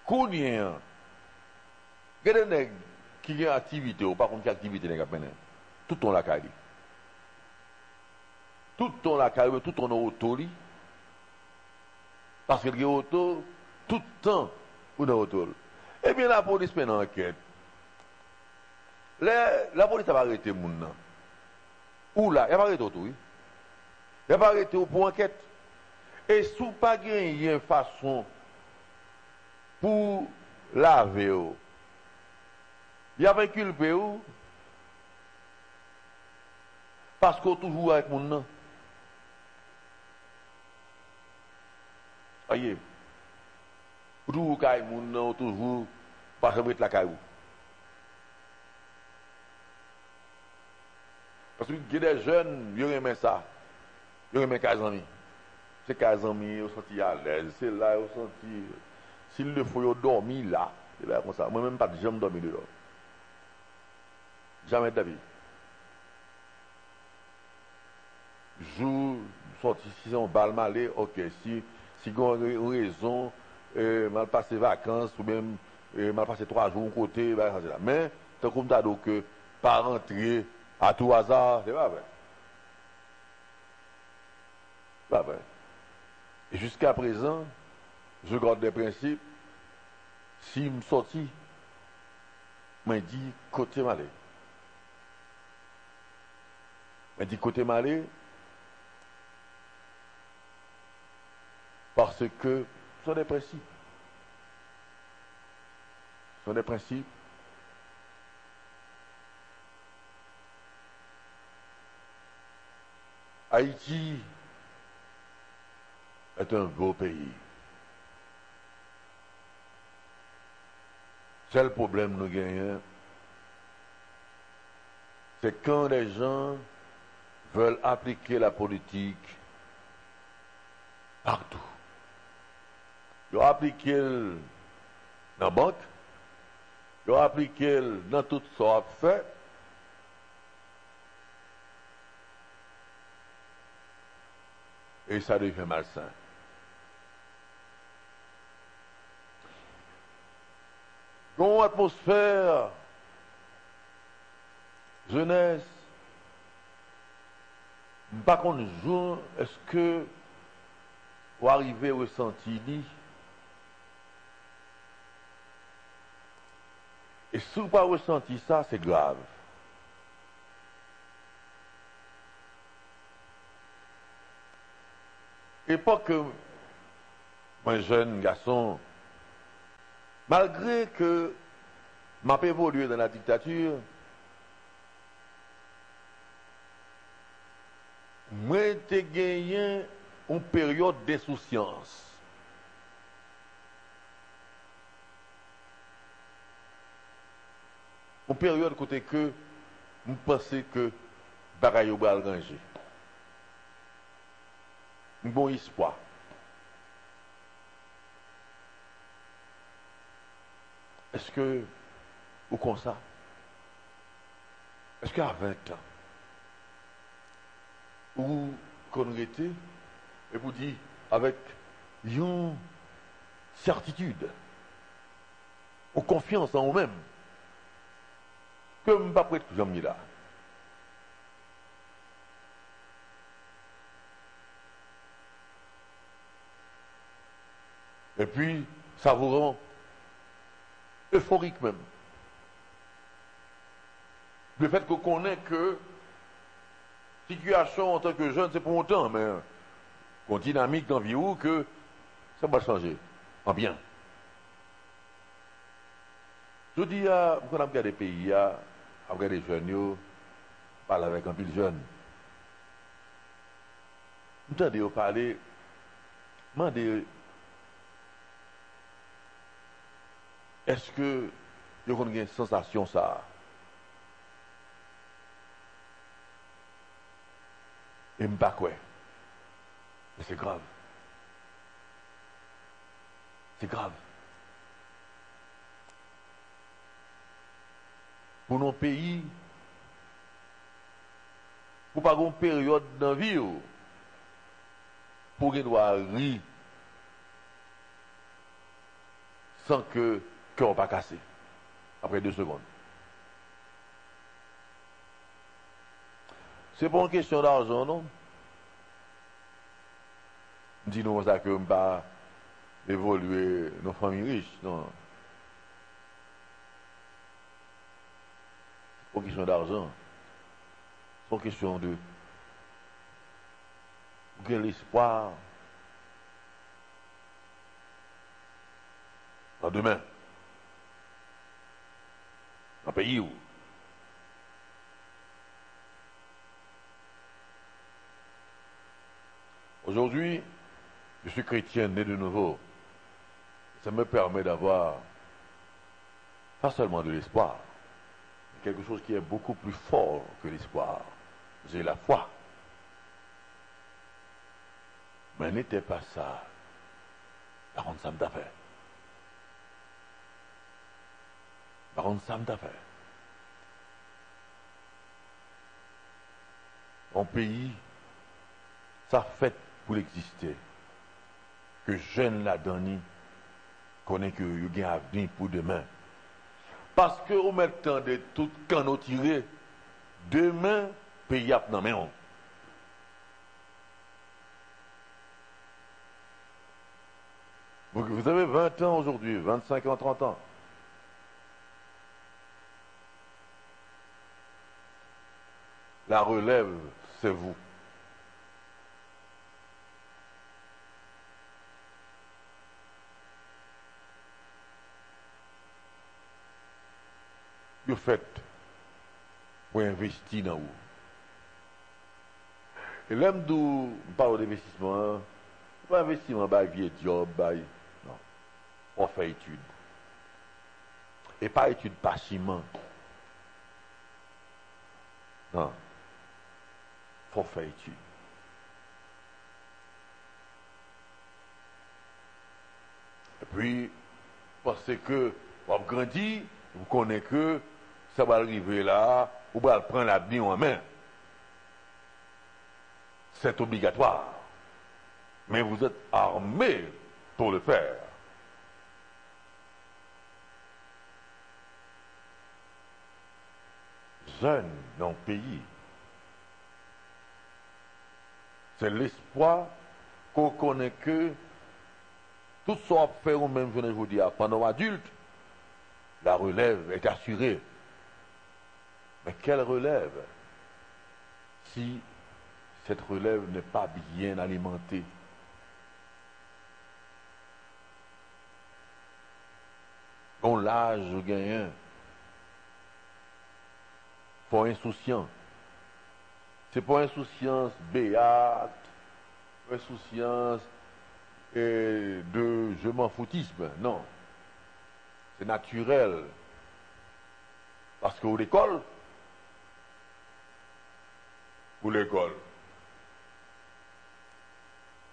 Kounien, il y a des nègres qui ont une activité, ou par contre, qui ont activité, tout le temps la caille. Tout le temps la caille, tout le temps auto. Parce qu'il y a auto, tout le temps. Ou dans l'auto. Eh bien, la police fait une enquête. La police va arrêter les gens. Ou là, elle va arrêter tout, oui. Elle va arrêter pour enquête. Et si vous pas une façon pour laver, il y a un culpé parce qu'on toujours avec les gens. Voyez. Toujours kay moun nan toujours pas remettre la caillou. Parce que il y a des jeunes, ils aiment ça. Ils aiment Kazami. C'est Kazami, ils sont sentis à l'aise. C'est là, ils sont sentis. S'il le faut, ils dorment là. C'est là comme ça. Moi-même, pas de jamais dormi dehors. Jamais de la vie. Jour, sorti, si c'est un bal malé, ok. Si on a une raison, mal passé vacances, ou même mal passé 3 jours côté, mais c'est comme ça que pas rentrer à tout hasard, c'est pas vrai. Pas vrai. Et jusqu'à présent, je garde des principes. Si je me sortis, je me dis côté malé. Je me dis côté malé, que ce sont des principes. Ce sont des principes. Haïti est un beau pays. Seul problème nous gagnons, c'est quand les gens veulent appliquer la politique partout. Ils ont appliqué dans la banque, ils ont appliqué dans toutes sortes de faits. Et ça devient malsain. Une atmosphère, jeunesse, par contre, jour, est-ce que vous arrivez au ressenti et si vous n'avez pas ressenti ça, c'est grave. Et pas que un jeune garçon, malgré que m'a évolué dans la dictature, moi j'ai gagné une période d'insouciance. Une période côté que je pensais que bagaille va ranger. Un bon espoir. Est-ce que, ou comme ça, est-ce qu'à 20 ans, ou qu'on était, et vous dit, avec une certitude, ou confiance en vous-même, que je ne suis pas prêt de jamais là. Et puis, ça vous rend euphorique même. Le fait qu'on connaît que situation en tant que jeune, c'est pour longtemps, mais qu'on dynamique dans la vie où que ça va changer en bien. Je dis à quand on regarde des pays, à regarder des jeunes, parle avec un pile jeune. Vous entendez parler, demandez. Est-ce que vous avez une sensation ça? Et je ne sais pas quoi. Mais c'est grave. C'est grave. Pour nos pays, pour pas une période dans la vie, pour qu'ils doivent rire sans que cœur pas cassé après 2 secondes. C'est pas une question d'argent, non? Dis-nous ça que je ne pas évoluer nos familles riches, non. C'est pas une question d'argent. C'est une question de quel espoir dans demain. Dans le pays où aujourd'hui, je suis chrétien né de nouveau. Ça me permet d'avoir pas seulement de l'espoir, mais quelque chose qui est beaucoup plus fort que l'espoir. J'ai la foi. Mais n'était pas ça. Par contre, ça me t'a fait. Par contre, ça me t'a fait. En pays, ça fait pour exister. Que jeune la donne, connaît que il y a un avenir pour demain. Parce que au même temps de tout canot tiré, demain, pays a non mais on. Vous avez 20 ans aujourd'hui, 25 ans, 30 ans. La relève, c'est vous. que faites pour investir dans vous? Et l'homme d'où parle d'investissement, pas investissement, bah, vieux job, bah, non. On fait étude. Et pas étude passivement. Non. Faut faire étude. Et puis, parce que vous grandissez, vous connaissez que ça va arriver là, vous va prendre l'avenir en main. C'est obligatoire. Mais vous êtes armé pour le faire. Jeunes dans le pays. C'est l'espoir qu'on connaît que tout ce qu'on fait au même journée, je vous dis, pendant adulte, la relève est assurée. Mais quelle relève si cette relève n'est pas bien alimentée? Bon, l'âge gagnant, pour insouciant. C'est pas insouciance béate, insouciance de je m'en foutisme, non. C'est naturel. Parce que l'école,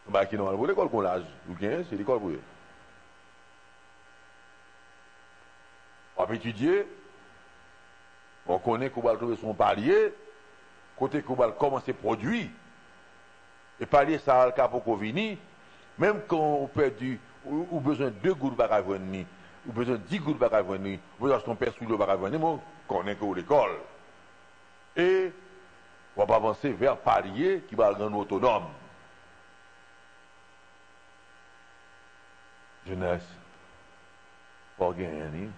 bah, qui normal pour l'école qu'on l'âge, c'est l'école pour eux. On va étudier, on connaît qu'on va trouver son palier, côté qu'on va commencer à produire, et palier ça a le cas pour qu'on vienne, même quand on perd ou besoin de 2 gouttes de venir, ou besoin de 10 gouttes de venir, ou besoin de son père sous le venir, on connaît que l'école. Et on va avancer vers palier qui va rendre autonome. Jeunesse, pour gagner.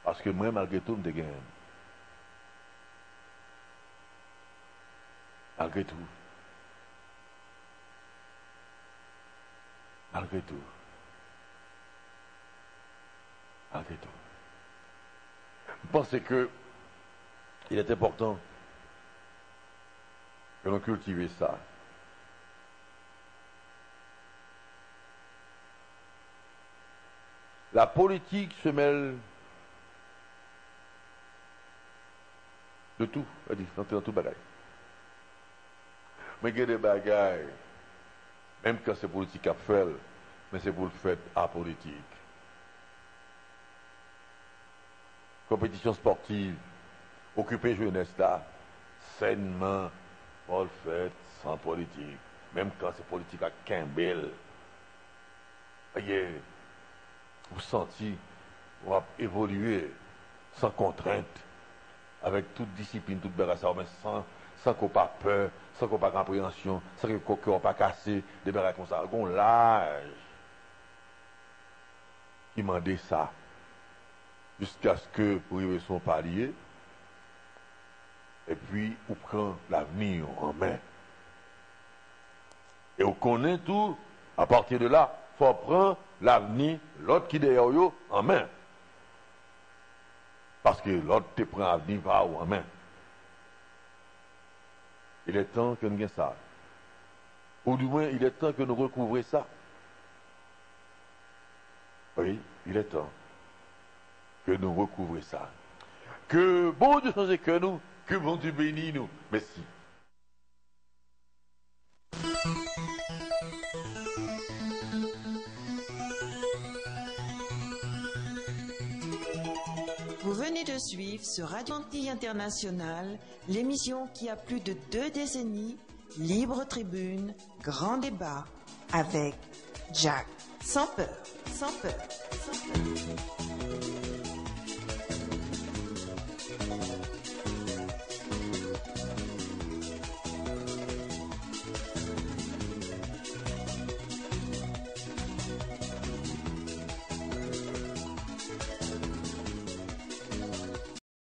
Parce que moi, malgré tout, je gagne. Malgré tout. Malgré tout. Malgré tout. Je pense que il est important que l'on cultive ça. La politique se mêle de tout, dans tout bagaille. Mais il y a des bagailles, même quand c'est politique à faire, mais c'est pour le fait apolitique. Compétition sportive, occuper jeunesse là, sainement, pour le fait sans politique. Même quand c'est politique à Kimbel. Voyez, vous sentez, on va évoluer sans contrainte, avec toute discipline, toute bagaille, mais sans qu'on pas peur, sans qu'on pas compréhension, sans qu'on pas cassé, des bagailles comme ça. On l'âge qui m'a dit ça, jusqu'à ce que vous arriviez son palier, et puis vous prenez l'avenir en main. Et vous connaissez tout, à partir de là, il faut prendre l'avenir, l'autre qui est derrière vous, en main. Parce que l'autre te prend l'avenir en main. Il est temps que nous ayons ça. Ou du moins, il est temps que nous recouvrions ça. Oui, il est temps que nous recouvrions ça. Que bon Dieu change que nous, que bon Dieu bénisse nous. Merci. Vous venez de suivre sur Radio Antilles International l'émission qui a plus de 2 décennies, Libre Tribune, Grand Débat, avec Jack. Sans peur, sans peur, sans peur.